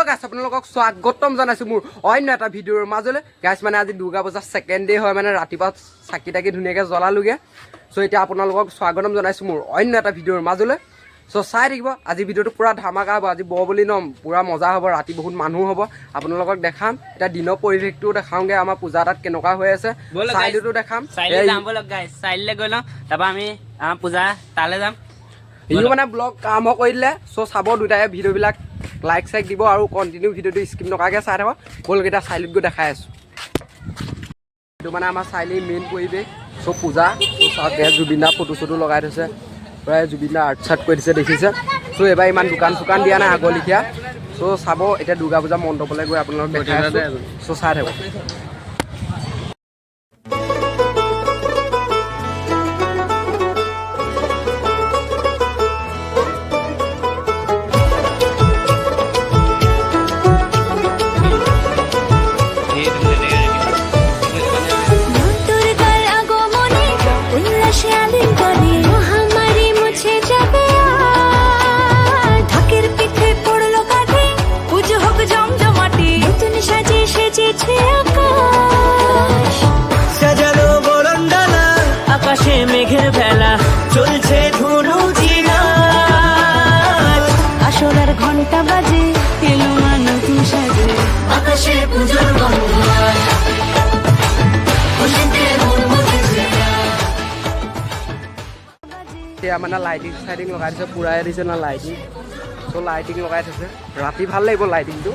গাইছ আপোনালোকক স্বাগতম জনাইছোঁ মোৰ অন্য এটা ভিডিঅ'ৰ মাজলৈ গাইছ মানে আজি দুৰ্গা পূজা ছেকেণ্ড ডে হয় মানে ৰাতিপুৱা চাকি তাকি ধুনীয়াকৈ জ্বলালোগৈ চ' এতিয়া আপোনালোকক স্বাগতম জনাইছোঁ মোৰ অন্য এটা ভিডিঅ'ৰ মাজলৈ চ' চাই থাকিব আজি ভিডিঅ'টো পূৰা ধামাকা হ'ব আজি বুলি নম পূৰা মজা হ'ব ৰাতি বহুত মানুহ হ'ব আপোনালোকক দেখাম এতিয়া দিনৰ পৰিৱেশটো দেখাওঁগৈ আমাৰ পূজা তাত কেনেকুৱা হৈ আছে চাইডতো দেখাম চাইডলৈ গৈ লওঁ তাৰপৰা আমি আমাৰ পূজা তালৈ যাম ইও মানে ব্লগ আৰম্ভ কৰি দিলে চ' চাব দুটাই ভিডিঅ'বিলাক লাইক চাইক দিব আৰু কণ্টিনিউ ভিডিঅ'টো স্কিপ নকৰাকৈ চাই থাকক বলকেইটা চাইলিত গৈ দেখাই আছোঁ এইটো মানে আমাৰ চাইলি মেইন পৰিৱেশ চ' পূজা চ' চাওঁতে জুবিন দা ফটো চটো লগাই থৈছে প্ৰায় জুবিন দা আৰ্ট চাৰ্ট কৰি দিছে দেখিছে চ' এইবাৰ ইমান দোকান চোকান দিয়া নাই আগৰলেখীয়া চ' চাব এতিয়া দুৰ্গা পূজা মণ্ডপলৈ গৈ আপোনালোক দেখাই আছোঁ চ' চাই থাকক মেঘের বেলা চলছে ধুনু জিনা আসরের ঘন্টা বাজে এলো নতুন সাজে আকাশে পুজোর গন্ধ এতিয়া মানে লাইটিং চাইটিং লগাই দিছে পুৰাই দিছে না লাইটিং চ' লাইটিং লগাই থৈছে ৰাতি ভাল লাগিব লাইটিংটো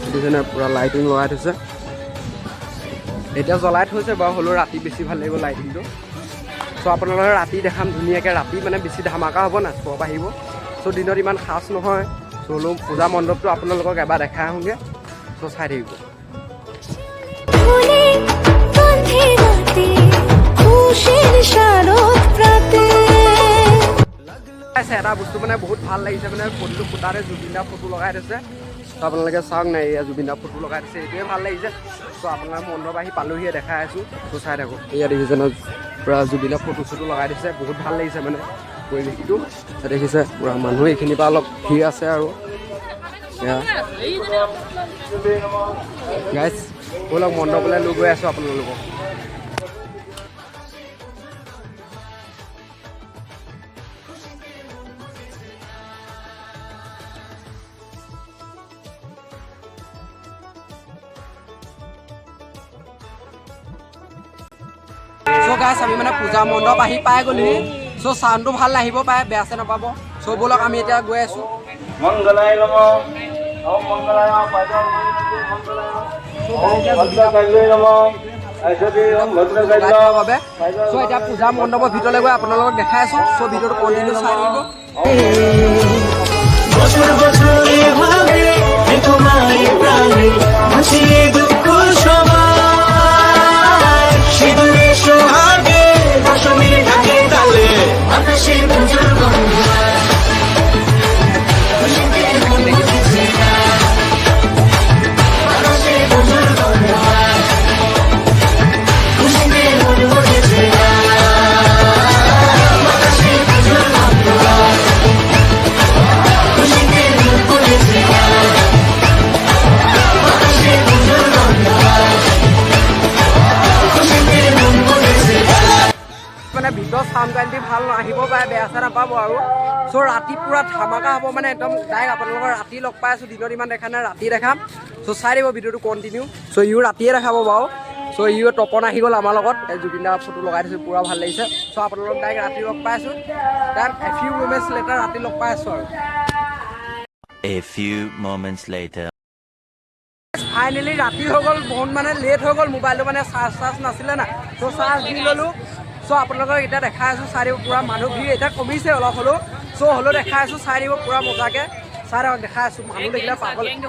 দেখিছেনে পূৰা লাইটিং লগাই থৈছে এতিয়া জ্বলাই থৈছে বাৰু হ'লেও ৰাতি বেছি ভাল লাগিব লাইটিংটো চ' আপোনালোকে ৰাতি দেখাম ধুনীয়াকৈ ৰাতি মানে বেছি ধামাকা হ'ব না চব আহিব চ' দিনত ইমান খাচ নহয় চ' হ'লেও পূজা মণ্ডপটো আপোনালোকক এবাৰ দেখাই আহোঁগৈ চ' চাই থাকিব এটা বস্তু মানে বহুত ভাল লাগিছে মানে ফটোটো ফুটাতে জুবিন দা ফটো লগাই থৈছে চ' আপোনালোকে চাওক নাই এয়া জুবিন দা ফটো লগাই দিছে এইটোৱে ভাল লাগিছে চ' আপোনাৰ মণ্ডপ আহি পালোহিয়ে দেখাই আছোঁ চ' চাই থাকক এয়া দেখিছে ন পূৰা জুবিন দা ফটো চটো লগাই দিছে বহুত ভাল লাগিছে মানে পৰিৱেশটো দেখিছে পূৰা মানুহ এইখিনিৰ পৰা অলপ ভিৰ আছে আৰু গাইজ ব'লক মণ্ডপলৈ লৈ গৈ আছোঁ আপোনালোকক চ' গাইছ আমি মানে পূজা মণ্ডপ আহি পাই গ'লোহি চ' চাউণ্ডটো ভাল আহিব পাৰে বেয়া চেয়া নাপাব চ' ব'লক আমি এতিয়া গৈ আছোঁ বাবে চ' এতিয়া পূজা মণ্ডপৰ ভিতৰলৈ গৈ আপোনালোকক দেখাই আছোঁ চ' ভিডিঅ'টো কণ্টিনিউ চাই থাকিব মানে ভিতৰত চাউণ্ড কোৱালিটি ভাল আহিব পাৰে বেয়া চেয়া নাপাব আৰু চ' ৰাতি পূৰা ধামাকা হ'ব মানে একদম ডাইৰেক্ট আপোনালোকৰ ৰাতি লগ পাই আছোঁ দিনত ইমান দেখা নাই ৰাতি দেখাম চ' চাই দিব ভিডিঅ'টো কণ্টিনিউ চ' ইও ৰাতিয়ে দেখাব বাৰু চ' ইও তপন আহি গ'ল আমাৰ লগত এই জুবিন দা ফটো লগাই দিছোঁ পূৰা ভাল লাগিছে চ' আপোনালোকক ডাইৰেক্ট ৰাতি লগ পাই আছোঁ then a few moments letter ৰাতি লগ পাই আছোঁ আৰু ফাইনেলি ৰাতি হৈ গ'ল বহুত মানে লেট হৈ গ'ল মোবাইলটো মানে চাৰ্জ নাছিলে না চ' চাৰ্জ দি ল'লোঁ চ' আপোনালোকক এতিয়া দেখাই আছোঁ চাই দিব পূৰা মানুহ ভিৰ এতিয়া কমিছে অলপ হ'লেও চ' হ'লেও দেখাই আছোঁ চাই দিব পূৰা মজাকৈ চাই দিয়ক দেখাই আছোঁ মানুহ দেখিলে পাগল ইয়াত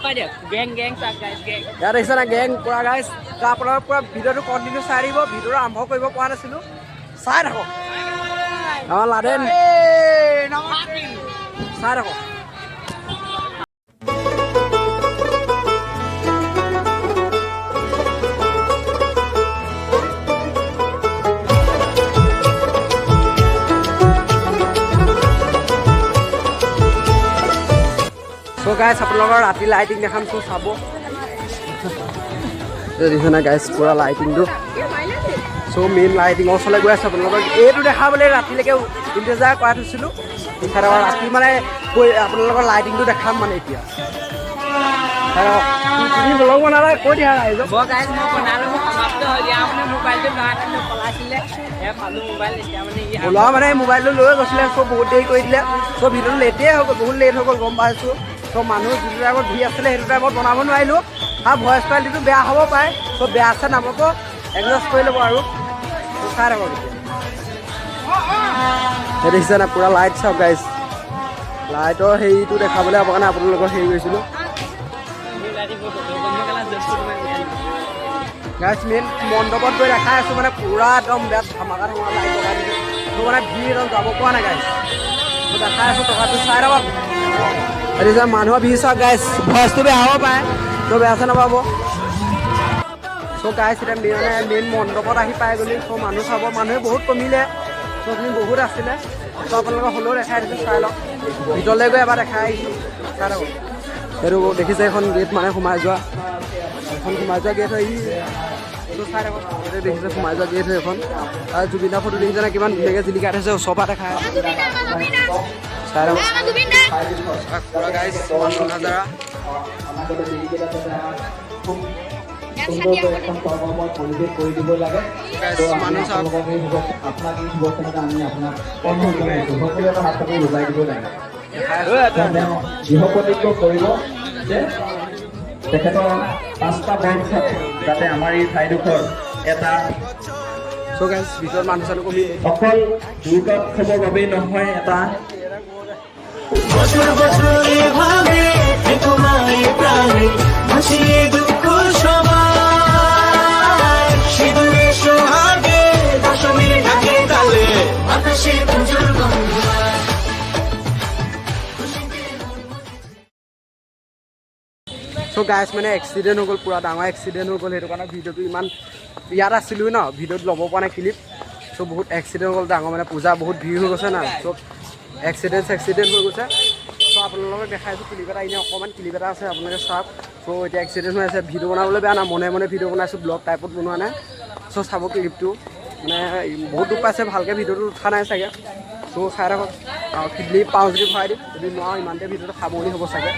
দেখিছে না গেং পূৰা গাইছ ত' আপোনালোকে পূৰা ভিডিঅ'টো কণ্টিনিউ চাই দিব ভিডিঅ'টো আৰম্ভ কৰিব পৰা নাছিলোঁ চাই থাকক আমাৰ লাডেন চাই থাকক গাইছ আপোনালোকৰ ৰাতি লাইটিং দেখাম চ' চাব দেখিছে না গাইছ পুৰা লাইটিংটো চ' মেইন লাইটিঙৰ ওচৰলৈ গৈ আছে আপোনালোকক এইটো দেখাবলৈ ৰাতিলৈকে ইণ্টেজাৰ কৰাই থৈছিলোঁ ৰাতি মানে কৈ আপোনালোকৰ লাইটিংটো দেখাম মানে এতিয়া তুমি ব্লগ বনালে কৈ দিয়া ৰাইজক ওলোৱা মানে মোবাইলটো লৈ গৈছিলে চব বহুত দেৰি কৰি দিলে চব ভিডিঅ'টো লেটেই হৈ গ'ল বহুত লেট হৈ গ'ল গম পাইছোঁ চব মানুহ যিটো টাইমত ভিৰ আছিলে সেইটো টাইমত বনাব নোৱাৰিলোঁ আৰু ভইচ কোৱালিটিটো বেয়া হ'ব পাৰে চব বেয়া আছে নাপাব এডজাষ্ট কৰি ল'ব আৰু চাই থাকক সেইটো দেখিছে নাই পূৰা লাইট চাওক গাইছ লাইটৰ হেৰিটো দেখাবলৈ হ'ব কাৰণে আপোনালোকৰ হেৰি কৰিছিলোঁ গাইছ মেইন মণ্ডপত গৈ দেখাই আছোঁ মানে পূৰা একদম বেয়া ধামাকা ধামাকা লাইট লগাই দিছে ত' মানে ভিৰ একদম যাব পৰা নাই গাইছ ত' দেখাই আছোঁ টকাটো চাই ল'ব সেইটো মানুহৰ ভিৰ চাওক গাইছ ভইচটো বেয়া হ'ব পাৰে ত' বেয়া আছে নাপাব চ' গাইছ এতিয়া মানে মেইন মণ্ডপত আহি পাই গ'লি চ' মানুহ চাব মানুহে বহুত কমিলে চ'খিনি বহুত আছিলে চ' আপোনালোকক হ'লেও দেখাই দিছোঁ চাই লওক ভিতৰলৈ গৈ এবাৰ দেখাই আহিছোঁ চাই থাকক সেইটো দেখিছে এখন গেট মানে সোমাই যোৱা এখন সোমাই যোৱা গেট হয় চাই থাকক সেইটো দেখিছে সোমাই যোৱা গেট হয় এখন আৰু জুবিন দাৰ ফটো দেখিছে নে কিমান ধুনীয়াকৈ জিলিকাই থৈছে ওচৰৰ পৰা দেখাই চাই থাকক পুৰা গাইছ নাজাৰা মানুহ চাওক গৃহপ্ৰতিজ্ঞ কৰিব যে তেখেতৰ 5টা বৰ্ষত যাতে আমাৰ এই ঠাইডোখৰ এটা ভিতৰত মানুহ চানুহ কমি অকল দুৰ্গোৎসৱৰ বাবেই নহয় এটা বছর বছর এভাবে তোমায় প্রাণে ভাসিয়ে দুঃখ সবার সিঁদুরে সোহাগে দশমীর ঢাকে তালে আকাশে পুজোর গন্ধ চ' গাইছ মানে এক্সিডেণ্ট হৈ গ'ল পূৰা ডাঙৰ এক্সিডেণ্ট হৈ গ'ল সেইটো কাৰণে ভিডিঅ'টো ইমান ইয়াত আছিলোঁ ন ভিডিঅ'ত ল'ব পৰা নাই ক্লিপ চ' বহুত এক্সিডেণ্ট হৈ গ'ল ডাঙৰ মানে পূজা বহুত ভিৰ হৈ গৈছে না চ' এক্সিডেণ্ট হৈ গৈছে চ' আপোনালোকক দেখাইছোঁ ক্লিপ এটা এনেই অকণমান ক্লিপ এটা আছে আপোনালোকে চাওক চ' এতিয়া এক্সিডেণ্ট হৈ আছে ভিডিঅ' বনাবলৈ বেয়া না মনে মনে ভিডিঅ' বনাইছোঁ ব্লগ টাইপত বনোৱা নাই চ' চাব ক্লিপটো মানে বহুত দুখ পাইছে ভালকৈ ভিডিঅ'টো উঠা নাই চাগে চ' চাই থাকক ক্লিপ পাওঁ যদি ভৰাই দিম যদি নোৱাৰোঁ ইমানতে ভিডিঅ'টো সামৰণি হ'ব চাগে